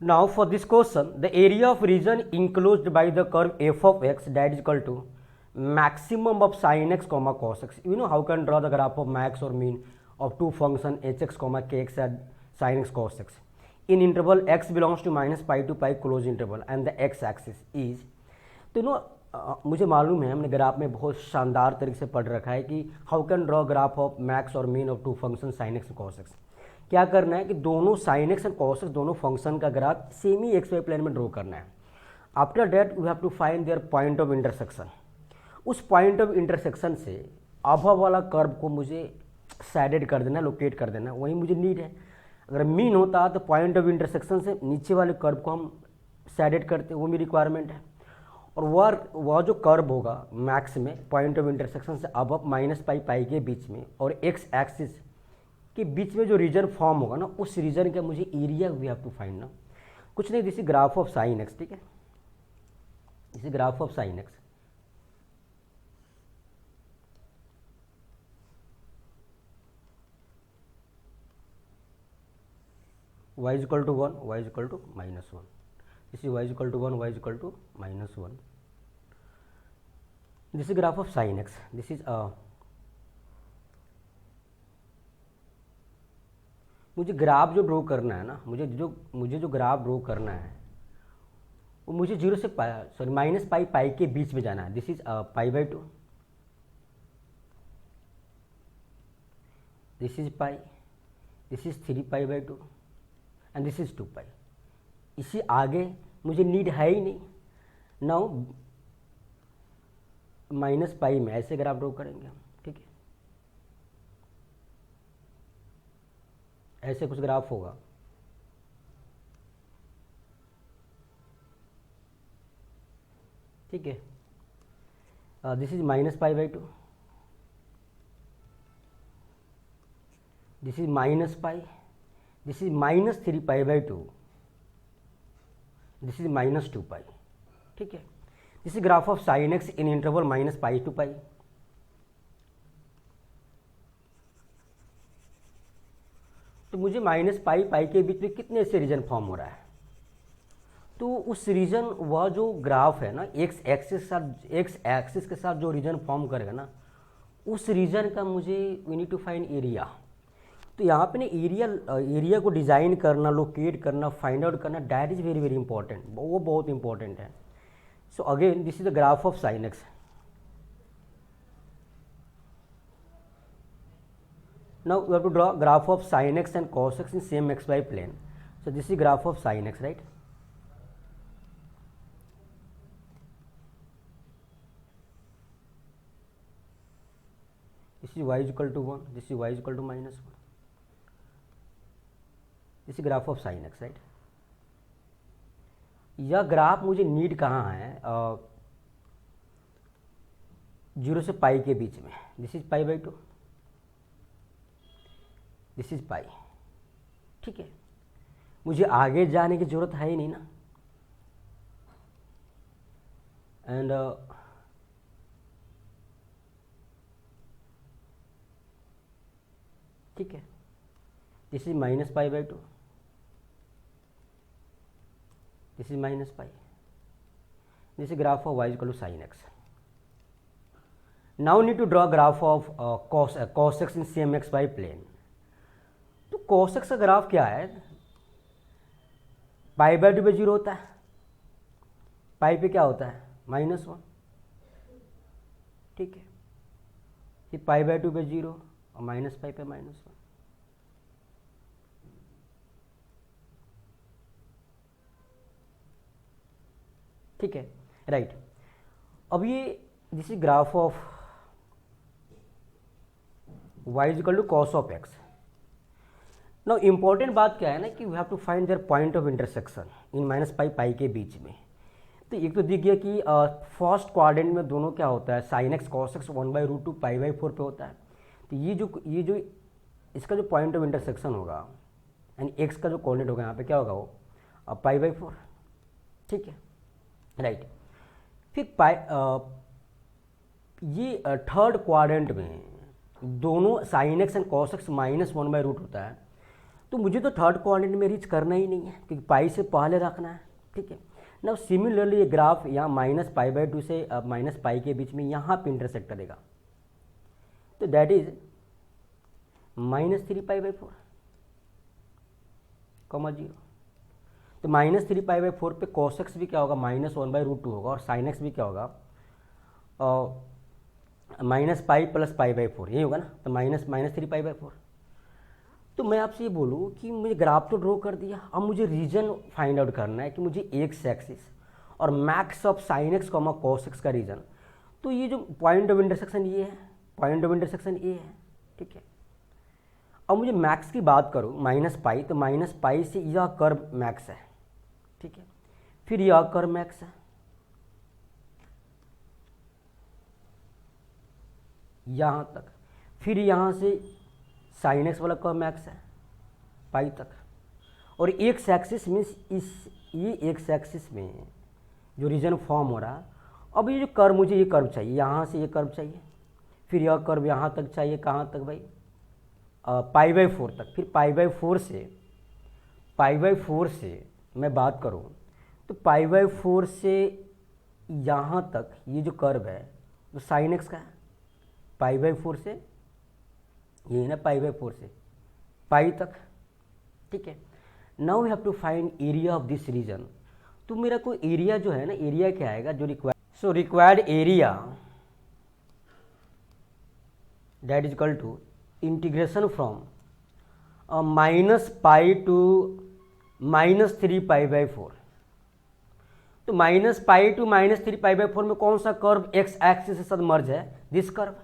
Now for this question, the area of region enclosed by the curve f of x that is equal to maximum of sin x comma cos x. You know how can draw the graph of max or mean of two function hx comma kx and sin x cos x in interval x belongs to minus pi to pi close interval and the x axis is. तो no मुझे मालूम है हमने graph में बहुत शानदार तरीके से पढ़ रखा है कि how can draw graph of max और mean of two function sine x cos x. क्या करना है कि दोनों sine x and cos x दोनों फंक्शन का ग्राफ सेम ही एक्स वाई प्लेन में ड्रॉ करना है. After that you have to find their point of intersection. उस पॉइंट ऑफ इंटरसेक्शन से अबव वाला कर्व को मुझे सैडेड कर देना, लोकेट कर देना, वही मुझे नीड है. अगर मीन होता तो पॉइंट ऑफ इंटरसेक्शन से नीचे वाले कर्व को हम सैडेड करते, वो मेरी रिक्वायरमेंट है. और वह जो कर्व होगा मैक्स में पॉइंट ऑफ इंटरसेक्शन से अब माइनस पाई पाई के बीच में और एक्स एक्सिस के बीच में जो रीजन फॉर्म होगा ना, उस रीजन का मुझे area we have to find ना. कुछ नहीं, this is graph of sine x. ठीक है, this is graph of sine x. y is equal to 1, y is equal to minus 1. This is y is equal to 1, y is equal to minus 1. This is graph of sin x. This is मुझे graph जो draw करना है ना, मुझे जो graph draw करना है वो मुझे जीरो से माइनस पाई पाई के बीच में जाना है. This is pi by 2, this is pi, this is 3 pi by 2 and this is 2 पाई. इसी आगे मुझे नीड है ही नहीं. नाउ माइनस पाई में ऐसे ग्राफ ड्रॉ करेंगे हम. ठीक है, ऐसे कुछ ग्राफ होगा. ठीक है, this is minus pi by 2, this is minus pi, this is minus 3 pi by 2, this is minus 2 pi. ठीक है, this is graph of sine x in interval minus pi to pi. तो मुझे minus pi pi के बीच में कितने से region form हो रहा है, तो उस रीजन वह जो ग्राफ है ना एक्स एक्सिस के साथ जो रीजन फॉर्म करेगा ना, उस रीजन का मुझे we need to find area. तो यहाँ पे ना एरिया को डिज़ाइन करना, लोकेट करना, फाइंड आउट करना, that is very very important. वो बहुत इंपॉर्टेंट है. So again this is the graph of sine x. Now we have to draw graph of sin x and cos x in same xy plane. So this is graph of sin x, right? This is y is equal to 1, this is y is equal to minus 1. This is graph of sin x, right? यह graph मुझे need कहाँ है, 0 से पाई के बीच में. This is pi by 2, this is pi. ठीक है, मुझे आगे जाने की जरूरत है ही नहीं ना. एंड ठीक है, this is minus pi by 2, this is minus pi. This is graph of y equal to sine x. Now need to draw graph of cos x in same x y plane. तो cos x का ग्राफ क्या है, पाई by 2 पे 0 होता है, पाई पे क्या होता है माइनस 1. ठीक है, ये पाई बाई 2 पे 0 और माइनस पाई पे माइनस 1. ठीक है, राइट. अब ये this is graph of y is equal to cos of x. Now important बात क्या है ना कि we have to find their point of intersection in minus pi pi के बीच में. तो एक तो दिख गया कि फर्स्ट क्वाड्रेंट में दोनों क्या होता है, sign x cos x 1/√2 pi by 4 पे होता है. तो ये जो इसका जो पॉइंट ऑफ इंटरसेक्शन होगा यानी एक्स का जो कोऑर्डिनेट होगा यहाँ पे क्या होगा, वो पाई बाई 4. ठीक है, राइट. फिर ये थर्ड क्वाड्रेंट में दोनों sine x and cos x -1/√2 होता है. तो तो मुझे तो थर्ड क्वाड्रेंट में रीच करना ही नहीं है क्योंकि पाई से पहले रखना है, ठीक है ना। सिमिलरली ये ग्राफ यहाँ -π/2 से -π के बीच में यहाँ पे इंटरसेक्ट करेगा, तो दैट इज -3π/4, -0। तो -3π/4 पे cos x भी क्या होगा, -1/√2 होगा, और sin x भी क्या होगा, -π + π/4 यही होगा ना। तो -3π/4। तो मैं आपसे ये बोलूँ कि मुझे ग्राफ तो ड्रॉ कर दिया, अब मुझे रीजन फाइंड आउट करना है कि मुझे एक्स एक्सिस और max of sin x, cos x का रीजन। तो ये जो पॉइंट ऑफ इंटरसेक्शन ये है, पॉइंट ऑफ इंटरसेक्शन ये है, ठीक है। अब मुझे मैक्स की बात करूँ -π, तो -π से यह कर्व मैक्स है, ठीक है। फिर यह कर्व मैक्स है, यहाँ तक। फिर यहाँ से sin x वाला कर्व मैक्स है पाई तक। और एक्स एक्सिस मीन्स ये एक्स एक्सिस में जो रीजन फॉर्म हो रहा, अब ये जो कर्व, मुझे ये कर्व चाहिए, यहाँ से ये कर्व चाहिए, फिर यह कर्व यहाँ तक चाहिए, कहाँ तक भाई, π/4 तक। फिर π/4 से मैं बात करूँ तो π/4 से यहाँ तक ये जो कर्व है वो sin x का है, π/4 से ये ना, π/4 से पाई तक, ठीक है। Now we have to find area of this region. तो मेरा कोई एरिया जो है ना, एरिया क्या आएगा जो required area that is equal to integration from -π to -3π/4। तो -π to -3π/4 में कौन सा कर्व एक्स एक्सिस के साथ मर्ज है, दिस कर्व।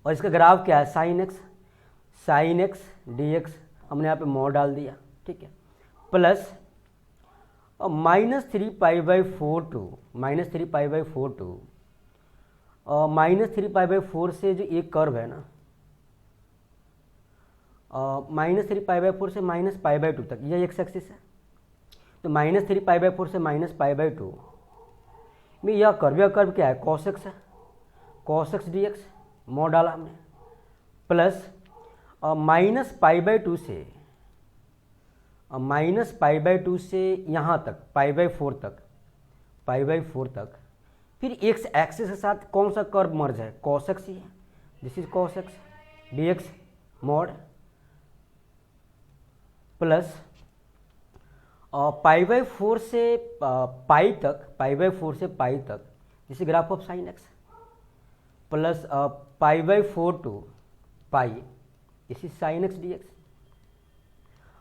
और इसका ग्राफ क्या है, sin x dx, हमने यहाँ पे मोड डाल दिया, ठीक है, प्लस -3π/4 टू -3π/4 से जो एक कर्व है ना, -3π/4 से -π/2 तक, यह एक्स एक्सिस है। तो -3π/4 से -π/2 में यह कर्व क्या है, cos x है, cos x dx मोड डाला हमने, प्लस -π/2 से यहाँ तक π/4 तक, फिर एक्स एक्सिस के साथ कौन सा कर्व मर्ज है, cos x ही है, this is cos x dx mod, plus π/4 से पाई तक, this is graph of sin x, plus π/4 to pi, this is sin x dx।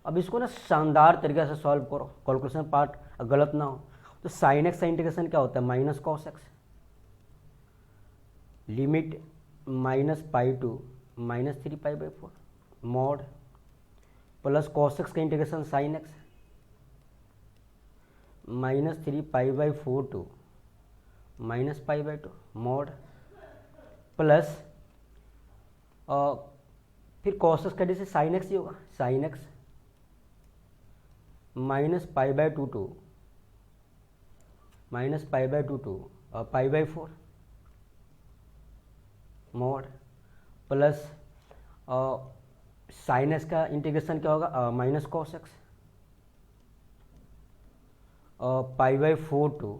अब इसको ना शानदार तरीके से सॉल्व करो, कैलकुलेशन पार्ट गलत ना हो। तो sin x का इंटीग्रेशन क्या होता है, -cos x, limit -π to -3π/4 mod, plus cos x का integration sin x -3π/4 to -π/2 mod, plus फिर cos x का जैसे sin x ही होगा, sin x -π/2 to π/4 mod, plus sin x का इंटीग्रेशन क्या होगा, -cos x π/4 टू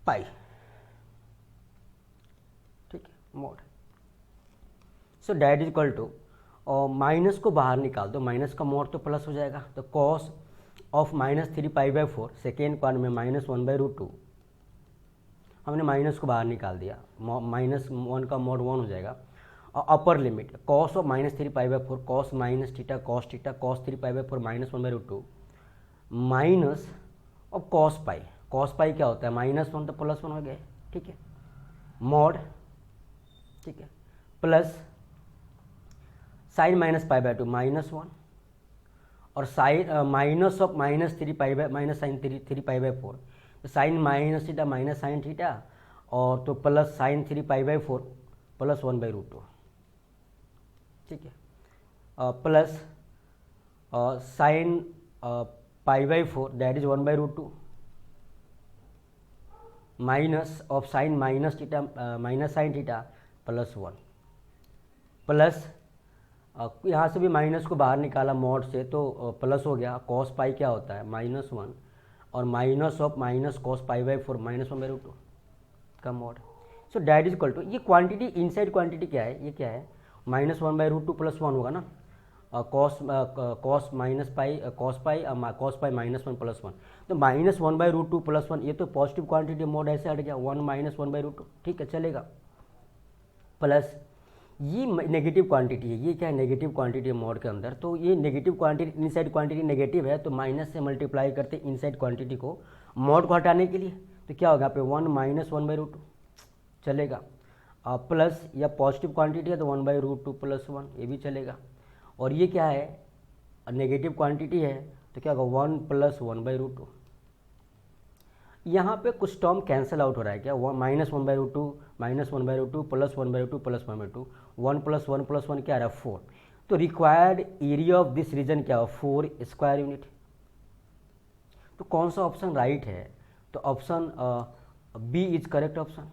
पाई, ठीक है, mod. So that is equal to, और माइनस को बाहर निकाल दो, माइनस का मोड तो प्लस हो जाएगा, तो cos ऑफ -3π/4 सेकेंड पार्ट में -1/√2, हमने माइनस को बाहर निकाल दिया, -1 का मोड 1 हो जाएगा, और upper limit cos of -3π/4 cos -θ cos 3π/4 -1/√2 minus अब cos पाई क्या होता है, -1 तो +1 हो गया, ठीक है, मॉड, ठीक है, प्लस sin -π/2 -1 और साइन माइनस ऑफ -3π/4 तो साइन -θ sin θ और तो प्लस sin 3π/4 प्लस 1/√2, ठीक है, plus sin π/4 that is 1/√2 minus of sine -θ sin θ plus 1 plus यहाँ से भी माइनस को बाहर निकाला मॉड से तो प्लस हो गया, कॉस पाई क्या होता है -1 और minus of minus cos pi by 4 -1/√2 का mod. So that is equal to, ये क्वांटिटी इनसाइड क्वांटिटी क्या है, ये क्या है -1/√2 + 1 होगा ना, cos minus pi cos pi -1 + 1, तो -1/√2 + 1 ये तो पॉजिटिव क्वांटिटी मोड ऐसे हट गया 1 - 1/√2, ठीक है चलेगा। प्लस ये नेगेटिव क्वांटिटी है, ये क्या है नेगेटिव क्वांटिटी है मोड के अंदर, तो ये negative quantity inside quantity negative है तो माइनस से मल्टीप्लाई करते इनसाइड क्वांटिटी को मोड को हटाने के लिए, तो क्या होगा यहाँ पे 1 - 1/√2 चलेगा। प्लस या पॉजिटिव क्वांटिटी है तो 1/√2 + 1 ये भी चलेगा। और ये क्या है नेगेटिव क्वांटिटी है तो क्या होगा 1 + 1/√2। यहाँ पे कुछ टर्म कैंसिल आउट हो रहा है क्या, -1/√2 -1/√2 + 1/2 + 1/2, 1 + 1 + 1 क्या आ रहा है 4, तो required area of this region क्या हो 4 स्क्वायर यूनिट। तो कौन सा ऑप्शन राइट है, तो option B is correct option.